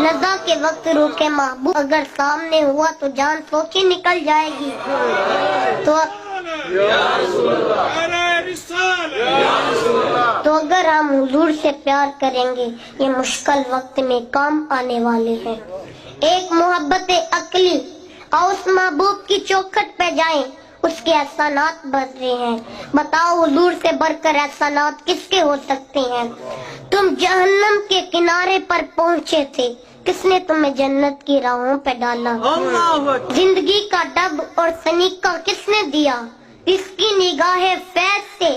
नज़ा के वक्त रोके महबूब, अगर सामने हुआ तो जान सोची निकल जाएगी। तो अगर हम हुजूर से प्यार करेंगे, ये मुश्किल वक्त में काम आने वाले हैं। एक मोहब्बत अकली और उस महबूब की चौखट पे जाएं, उसके एहसानात बढ़ रहे हैं। बताओ हुजूर से बढ़कर एहसानात किसके हो सकते हैं? तुम जहन्नम के किनारे पर पहुंचे थे, किसने तुम्हें जन्नत की राहों पे डाला? जिंदगी का डब और सनीका किसने दिया? इसकी निगाहे फैज से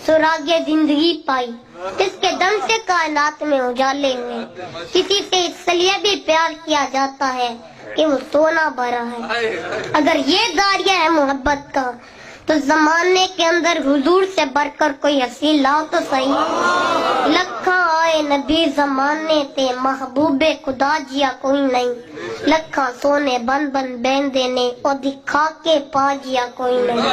सुरागे जिंदगी पाई, इसके दम से कायनात में उजाले हुए। किसी से इसलिए भी प्यार किया जाता है कि वो सोना भरा है। अगर ये दारिया है मोहब्बत का, तो जमाने के अंदर हुजूर से बढ़कर कोई हसी लाओ तो सही। लखा आए नबी जमाने ते, महबूबे खुदा जिया कोई नहीं। लखा सोने बन बन बैन देने, और दिखा के पा जिया कोई नहीं।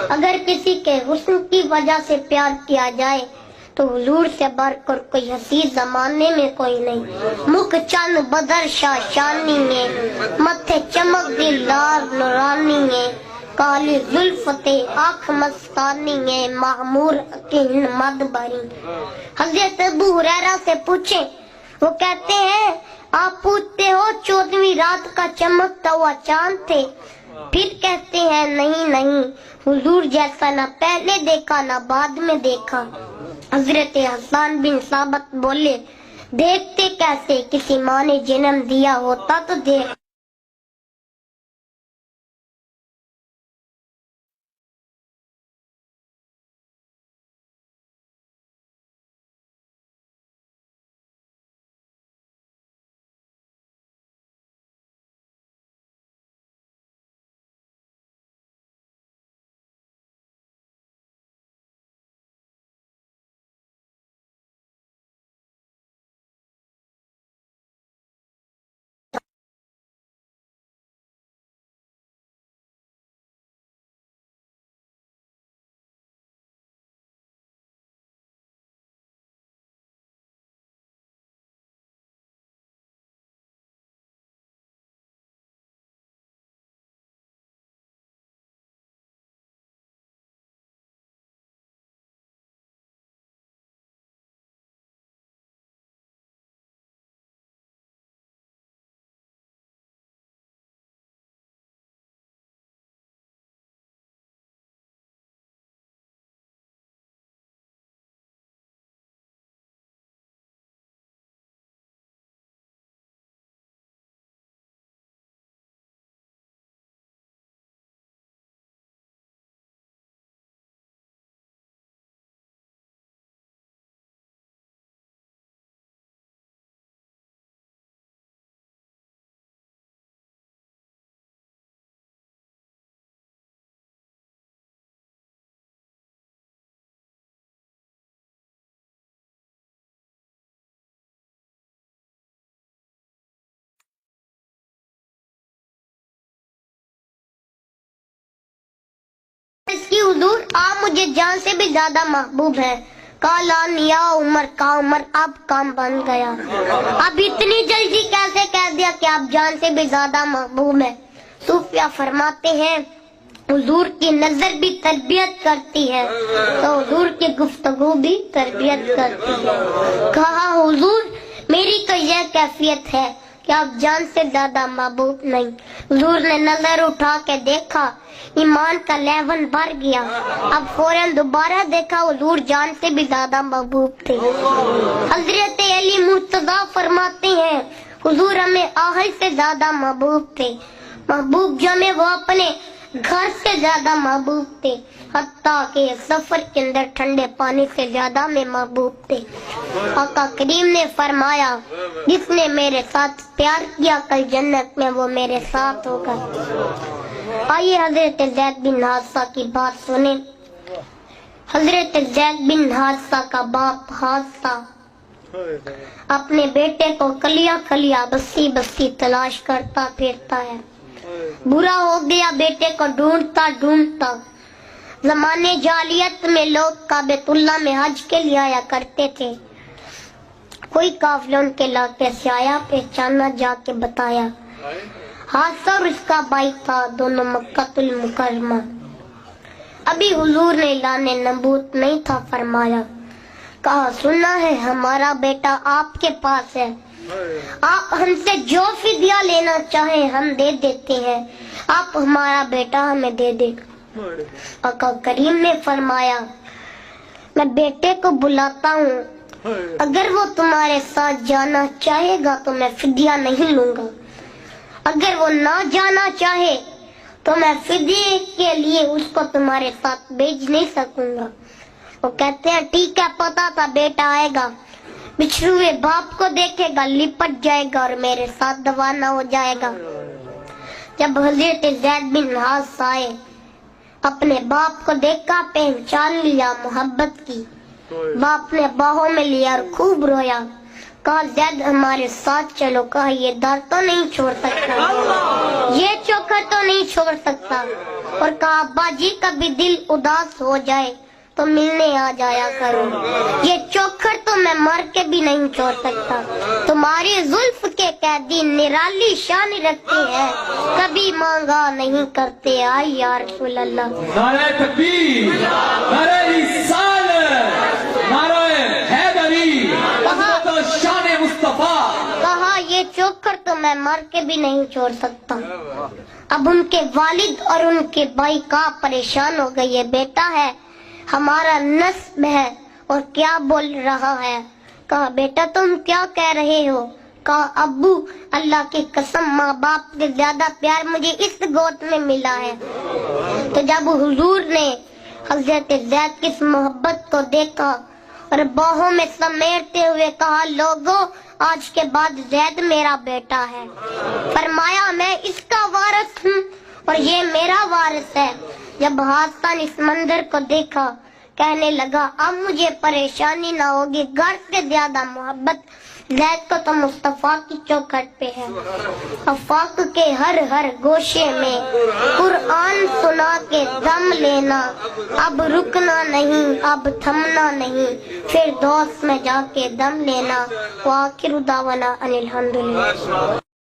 अगर किसी के हुस्न की वजह से प्यार किया जाए, तो हुजूर से बढ़कर कोई हसी जमाने में कोई नहीं। मुख चंद बदर शाशानी है, मथे चमक दी लाल नूरानी है। काली जुल्फते आँख मस्तानी है, मामूर की मद भरी। हज़रत अबू हुरैरा से पूछे, वो कहते हैं आप पूछते हो 14वीं रात का चमकता हुआ चांद थे? फिर कहते हैं नहीं नहीं, हुजूर जैसा ना पहले देखा ना बाद में देखा। हजरत हसन बिन साबत बोले, देखते कैसे, किसी माँ ने जन्म दिया होता तो देख। इसकी हुजूर आप मुझे जान से भी ज्यादा महबूब है। काला निया उमर का उमर अब काम बन गया। अब इतनी जल्दी कैसे कह दिया कि आप जान से भी ज्यादा महबूब है? सूफिया फरमाते हैं हुजूर की नजर भी तरबियत करती है, तो हुजूर की गुफ्तगू भी तरबियत करती है। कहा हुजूर मेरी तो यह कैफियत है कि आप जान से ज्यादा महबूब नहीं। हुजूर ने नजर उठा के देखा, ईमान का लेवन भर गया। अब फौरन दोबारा देखा, हुजूर जान से भी ज्यादा महबूब थे। हजरत अली मुर्तजा फरमाते हैं हुजूर हमें आहल से ज्यादा महबूब थे। महबूब जमे वो अपने घर से ज्यादा महबूब थे, हत्ता के सफर के अंदर ठंडे पानी से ज्यादा में महबूब थे। आका करीम ने फरमाया जिसने मेरे साथ प्यार किया कल जन्नत में वो मेरे साथ होगा। आइए हजरत ज़ैद बिन हारिसा की बात सुने। हजरत ज़ैद बिन हारिसा का बाप हारिसा अपने बेटे को कलिया कलिया बस्ती बस्ती तलाश करता फिरता है। बुरा हो गया बेटे को ढूंढता ढूंढता। जमाने जालियत में लोग काबेतुल्लाह में हज के लिए आया करते थे। کوئی قافلہ ان کے علاقے سے آیا، پہچانا جا کے بتایا، حادثہ اور اس کا بھائی تھا، دونوں مکہ المکرمہ۔ ابھی حضور نے اعلان نبوت نہیں تھا فرمایا، کہا سنا ہے ہمارا بیٹا آپ کے پاس ہے، آپ ہم سے جو فدیہ لینا چاہیں ہم دے دیتے ہیں، آپ ہمارا بیٹا ہمیں دے دے۔ آقا کریم نے فرمایا، میں بیٹے کو بلاتا ہوں، اگر وہ تمہارے ساتھ جانا چاہے گا تو میں فدیہ نہیں لوں گا، اگر وہ نہ جانا چاہے تو میں فدیے کے لیے اس کو تمہارے ساتھ بھیج نہیں سکوں گا۔ وہ کہتے ہیں ٹھیک ہے، پتا تھا بیٹا آئے گا، بچھڑے ہوئے باپ کو دیکھے گا، لپٹ جائے گا اور میرے ساتھ دوانہ ہو جائے گا۔ جب حضرت زید بن حارثہ آئے، اپنے باپ کو دیکھا، پہچان لیا، محبت کی، باپ نے باہوں میں لیا اور خوب رویا، کہا زید ہمارے ساتھ چلو، کہا یہ در تو نہیں چھوڑ سکتا، یہ چوکھر تو نہیں چھوڑ سکتا، اور کہا ابا جی کبھی دل اداس ہو جائے تو ملنے آ جایا کرو، یہ چوکھر تو میں مر کے بھی نہیں چھوڑ سکتا، تمہاری زلف کے قیدی نرالی شان رکھتے ہیں، کبھی مانگا نہیں کرتے، آئی یا رسول اللہ۔ نعرہ تکبیر، نعرہ رسالت، نعرہ حیدری، عظمت و شان مصطفیٰ۔ کہا یہ چوکھر تو میں مر کے بھی نہیں چھوڑ سکتا۔ اب ان کے والد اور ان کے بھائی کا پریشان ہو گئے، یہ بیٹا ہے ہمارا نسب ہے اور کیا بول رہا ہے۔ کہا بیٹا تم کیا کہہ رہے ہو؟ کہا ابو اللہ کی قسم ماں باپ سے زیادہ پیار مجھے اس گود میں ملا ہے۔ تو جب حضور نے حضرت زید کی اس محبت کو دیکھا اور باہوں میں سمیٹتے ہوئے کہا لوگو آج کے بعد زید میرا بیٹا ہے، فرمایا میں اس کا وارث ہوں اور یہ میرا وارث ہے۔ جب حسن اس منظر کو دیکھا کہنے لگا اب مجھے پریشانی نہ ہوگی، گھر سے زیادہ محبت زید کو تو مصطفیٰ کی چوکھٹ پہ ہے۔ آفاق کے ہر ہر گوشے میں قرآن سنا کے دم لینا، اب رکنا نہیں، اب تھمنا نہیں، پھر دوست میں جا کے دم لینا۔ وآخر دعوانا ان الحمدللہ۔